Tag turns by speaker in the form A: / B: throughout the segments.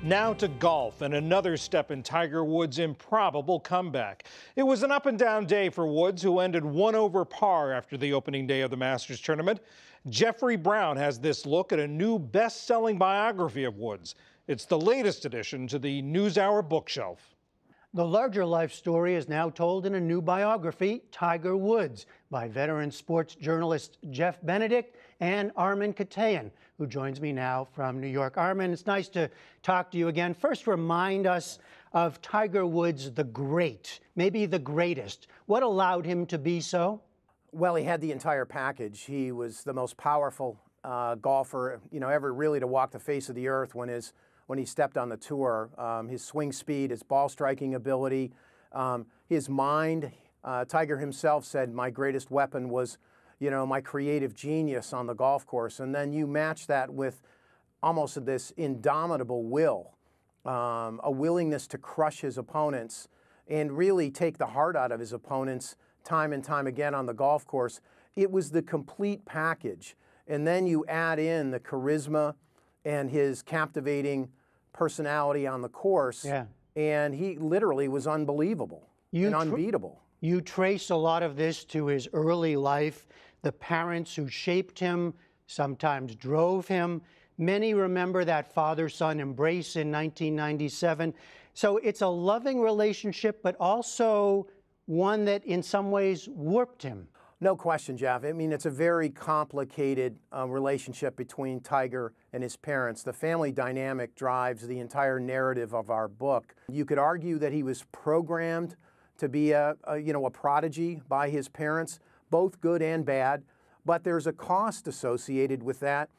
A: Now to golf and another step in Tiger Woods' improbable comeback. It was an up and down day for Woods, who ended one over par after the opening day of the Masters tournament. Jeffrey Brown has this look at a new best-selling biography of Woods. It's the latest addition to the NewsHour bookshelf.
B: The larger life story is now told in a new biography, Tiger Woods, by veteran sports journalist Jeff Benedict and Armen Keteyian, who joins me now from New York. Armen, it's nice to talk to you again. First, remind us of Tiger Woods, the great, maybe the greatest. What allowed him to be so?
C: Well, he had the entire package. He was the most powerful golfer, ever really to walk the face of the earth when he stepped on the tour. His swing speed, his ball striking ability, his mind. Tiger himself said, my greatest weapon was, my creative genius on the golf course. And then you match that with almost this indomitable will, a willingness to crush his opponents and really take the heart out of his opponents time and time again on the golf course. It was the complete package. And then you add in the charisma and his captivating personality on the course, and he literally was unbelievable and unbeatable.
B: You trace a lot of this to his early life, the parents who shaped him, sometimes drove him. Many remember that father-son embrace in 1997. So it's a loving relationship, but also one that in some ways warped him.
C: No question, Jeff. I mean, it's a very complicated relationship between Tiger and his parents. The family dynamic drives the entire narrative of our book. You could argue that he was programmed to be a prodigy by his parents, both good and bad, but there's a cost associated with that.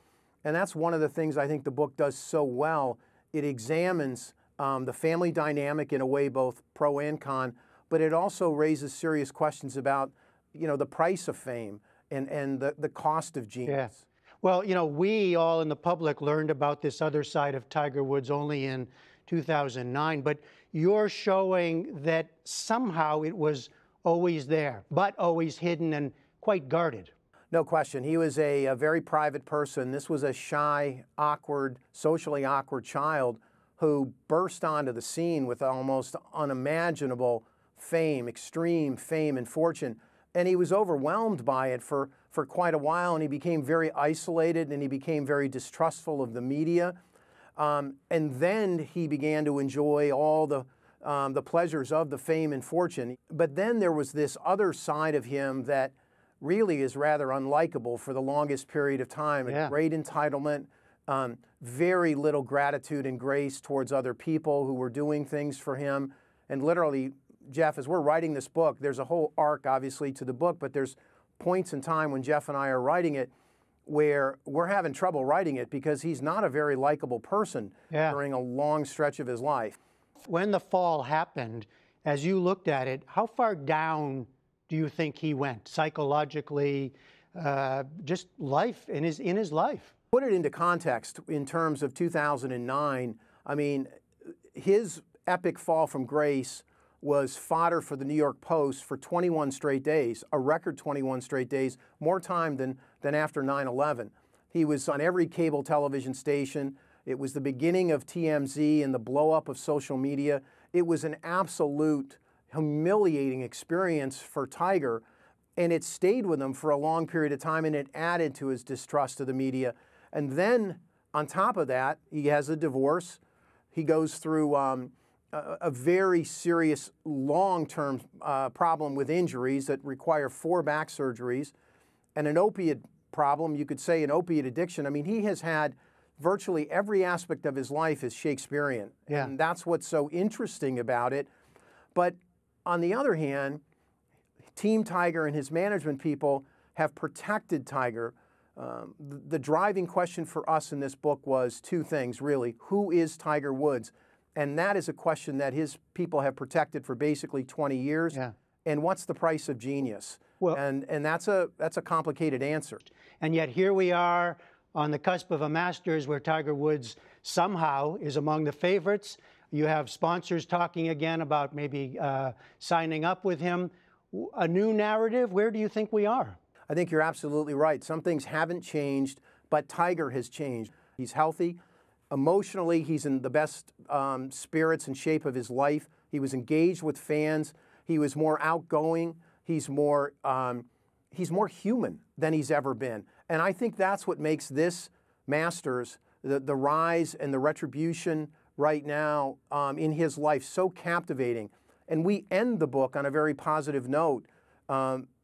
C: And that's one of the things I think the book does so well. It examines the family dynamic in a way both pro and con, but it also raises serious questions about the price of fame and the cost of genius.
B: Yeah. Well, we all in the public learned about this other side of Tiger Woods only in 2009, but you're showing that somehow it was always there, but always hidden and quite guarded.
C: No question. He was a very private person. This was a shy, awkward, socially awkward child who burst onto the scene with almost unimaginable fame, extreme fame and fortune. And he was overwhelmed by it for quite a while, and he became very isolated, and he became very distrustful of the media. And then he began to enjoy all the pleasures of the fame and fortune. But then there was this other side of him that really is rather unlikable for the longest period of time. A great entitlement, very little gratitude and grace towards other people who were doing things for him, and literally, Jeff, as we're writing this book, there's a whole arc, obviously, to the book, but there's points in time when Jeff and I are writing it where we're having trouble writing it because he's not a very likable person during a long stretch of his life.
B: When the fall happened, as you looked at it, how far down do you think he went psychologically, just life in his life?
C: Put it into context in terms of 2009. I mean, his epic fall from grace was fodder for the New York Post for 21 straight days, a record 21 straight days, more time than after 9/11. He was on every cable television station. It was the beginning of TMZ and the blow-up of social media. It was an absolute humiliating experience for Tiger, and it stayed with him for a long period of time, and it added to his distrust of the media. And then, on top of that, he has a divorce. He goes through a very serious long-term problem with injuries that require 4 back surgeries and an opiate problem, you could say an opiate addiction. I mean, he has had virtually every aspect of his life is Shakespearean. And that's what's so interesting about it. But on the other hand, Team Tiger and his management people have protected Tiger. The driving question for us in this book was 2 things, really. Who is Tiger Woods? And that is a question that his people have protected for basically 20 years. And what's the price of genius? Well, and that's a complicated answer.
B: And yet here we are on the cusp of a Masters where Tiger Woods somehow is among the favorites. You have sponsors talking again about maybe signing up with him. A new narrative. Where do you think we are?
C: I think you're absolutely right. Some things haven't changed, but Tiger has changed. He's healthy. Emotionally, he's in the best spirits and shape of his life. He was engaged with fans. He was more outgoing. He's more human than he's ever been. And I think that's what makes this Masters, the rise and the retribution right now in his life, so captivating. And we end the book on a very positive note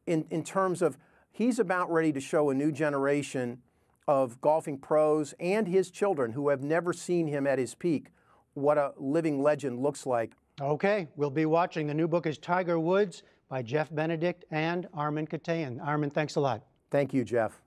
C: in terms of he's about ready to show a new generation of golfing pros and his children who have never seen him at his peak what a living legend looks like.
B: Okay, we'll be watching. The new book is Tiger Woods by Jeff Benedict and Armen Keteyian. Armen, thanks a lot.
C: Thank you, Jeff.